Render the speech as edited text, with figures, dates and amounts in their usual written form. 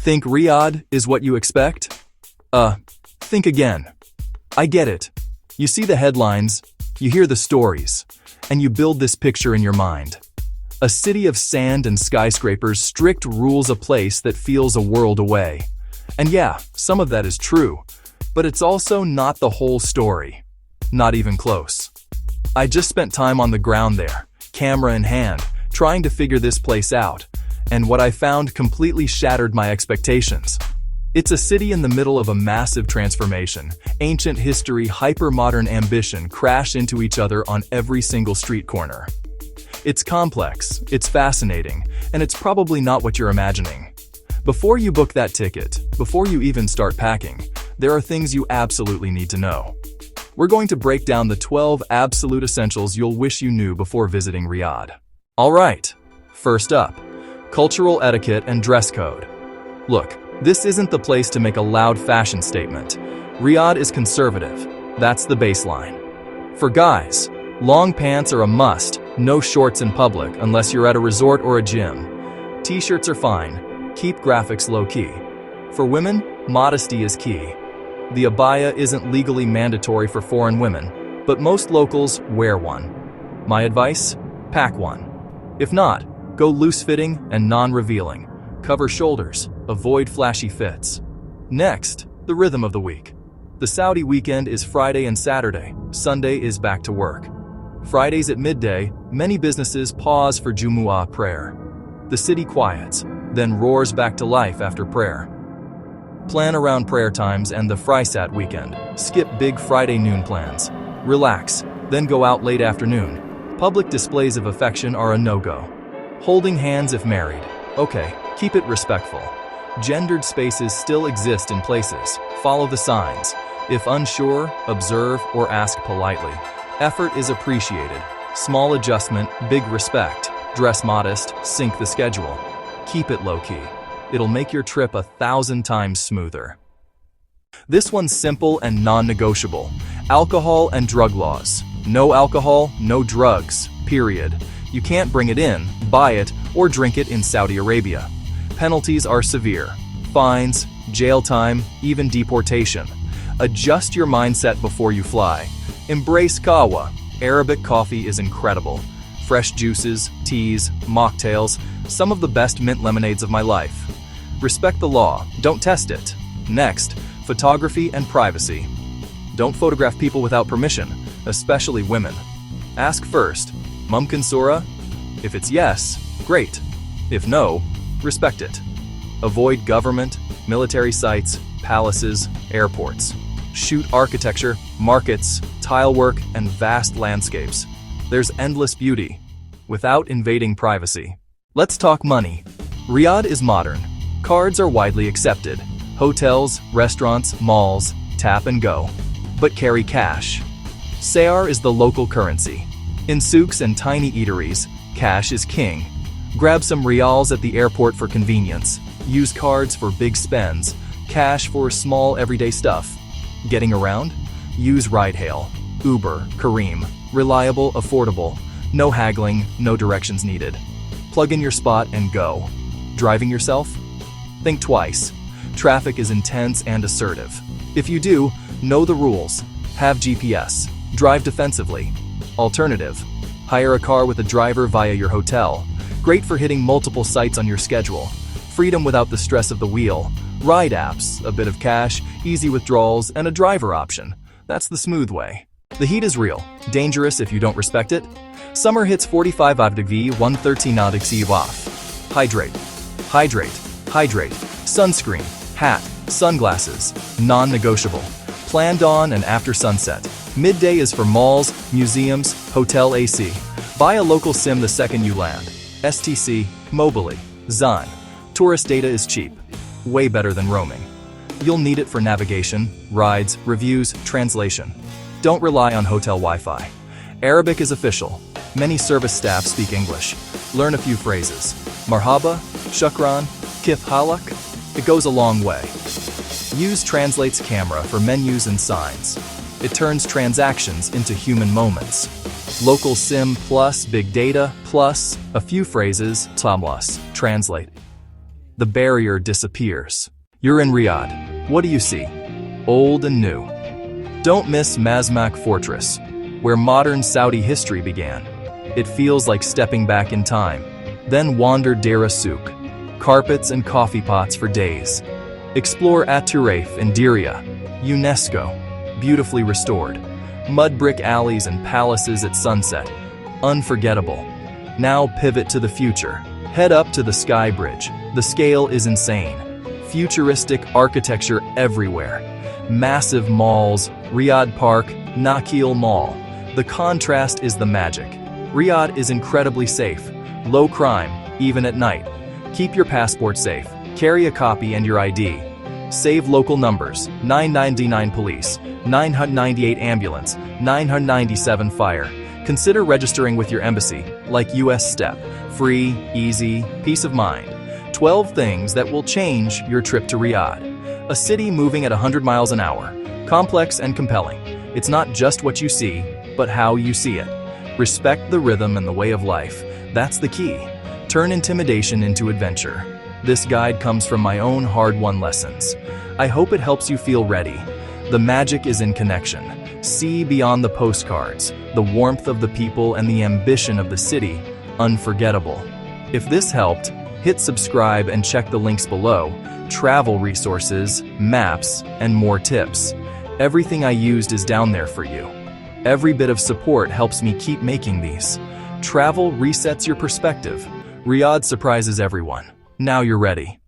Think Riyadh is what you expect? Think again. I get it. You see the headlines, you hear the stories, and you build this picture in your mind. A city of sand and skyscrapers, strict rules, a place that feels a world away. And yeah, some of that is true, but it's also not the whole story. Not even close. I just spent time on the ground there, camera in hand, trying to figure this place out, and what I found completely shattered my expectations. It's a city in the middle of a massive transformation. Ancient history, hyper-modern ambition crash into each other on every single street corner. It's complex, it's fascinating, and it's probably not what you're imagining. Before you book that ticket, before you even start packing, there are things you absolutely need to know. We're going to break down the 12 absolute essentials you'll wish you knew before visiting Riyadh. Alright, first up, cultural etiquette and dress code. Look, this isn't the place to make a loud fashion statement. Riyadh is conservative. That's the baseline. For guys, long pants are a must, no shorts in public unless you're at a resort or a gym. T-shirts are fine, keep graphics low-key. For women, modesty is key. The abaya isn't legally mandatory for foreign women, but most locals wear one. My advice? Pack one. If not, go loose-fitting and non-revealing. Cover shoulders, avoid flashy fits. Next, the rhythm of the week. The Saudi weekend is Friday and Saturday. Sunday is back to work. Fridays at midday, many businesses pause for Jumu'ah prayer. The city quiets, then roars back to life after prayer. Plan around prayer times and the Frysat weekend. Skip big Friday noon plans. Relax, then go out late afternoon. Public displays of affection are a no-go. Holding hands if married. Okay, keep it respectful. Gendered spaces still exist in places. Follow the signs. If unsure, observe or ask politely. Effort is appreciated. Small adjustment, big respect. Dress modest, sync the schedule. Keep it low-key. It'll make your trip 1,000 times smoother. This one's simple and non-negotiable. Alcohol and drug laws. No alcohol, no drugs, period. You can't bring it in, buy it, or drink it in Saudi Arabia. Penalties are severe. Fines, jail time, even deportation. Adjust your mindset before you fly. Embrace kahwa. Arabic coffee is incredible. Fresh juices, teas, mocktails, some of the best mint lemonades of my life. Respect the law, don't test it. Next, photography and privacy. Don't photograph people without permission, especially women. Ask first, Mumkin Sura? If it's yes, great. If no, respect it. Avoid government, military sites, palaces, airports. Shoot architecture, markets, tile work, and vast landscapes. There's endless beauty, without invading privacy. Let's talk money. Riyadh is modern. Cards are widely accepted. Hotels, restaurants, malls, tap and go. But carry cash. Sayar is the local currency. In souks and tiny eateries, cash is king. Grab some riyals at the airport for convenience. Use cards for big spends. Cash for small everyday stuff. Getting around? Use ride-hail. Uber, Careem. Reliable, affordable. No haggling, no directions needed. Plug in your spot and go. Driving yourself? Think twice. Traffic is intense and assertive. If you do, know the rules. Have GPS. Drive defensively. Alternative: hire a car with a driver via your hotel. Great for hitting multiple sites on your schedule. Freedom without the stress of the wheel. Ride apps, a bit of cash, easy withdrawals, and a driver option. That's the smooth way. The heat is real. Dangerous if you don't respect it. Summer hits 45 degrees 113 off. Hydrate. Hydrate. Hydrate. Sunscreen. Hat. Sunglasses. Non-negotiable. Planned on and after sunset. Midday is for malls, museums, hotel AC. Buy a local SIM the second you land. STC, Mobily, Zan. Tourist data is cheap. Way better than roaming. You'll need it for navigation, rides, reviews, translation. Don't rely on hotel Wi-Fi. Arabic is official. Many service staff speak English. Learn a few phrases. Marhaba, shukran, kif halak. It goes a long way. Use Translate's camera for menus and signs. It turns transactions into human moments. Local SIM plus big data plus a few phrases, Tamlas, translate. The barrier disappears. You're in Riyadh. What do you see? Old and new. Don't miss Mazmak Fortress, where modern Saudi history began. It feels like stepping back in time. Then wander Dera Souk, carpets and coffee pots for days. Explore At-Turaif in Diriyah, UNESCO, beautifully restored. Mud brick alleys and palaces at sunset, unforgettable. Now pivot to the future. Head up to the Sky Bridge. The scale is insane. Futuristic architecture everywhere. Massive malls, Riyadh Park, Nakheel Mall. The contrast is the magic. Riyadh is incredibly safe. Low crime, even at night. Keep your passport safe. Carry a copy and your ID. Save local numbers: 999 police, 998 ambulance, 997 fire. Consider registering with your embassy, like US Step. Free, easy, peace of mind. 12 things that will change your trip to Riyadh. A city moving at 100 miles an hour. Complex and compelling. It's not just what you see, but how you see it. Respect the rhythm and the way of life. That's the key. Turn intimidation into adventure. This guide comes from my own hard-won lessons. I hope it helps you feel ready. The magic is in connection. See beyond the postcards, the warmth of the people and the ambition of the city. Unforgettable. If this helped, hit subscribe and check the links below. Travel resources, maps, and more tips. Everything I used is down there for you. Every bit of support helps me keep making these. Travel resets your perspective. Riyadh surprises everyone. Now you're ready.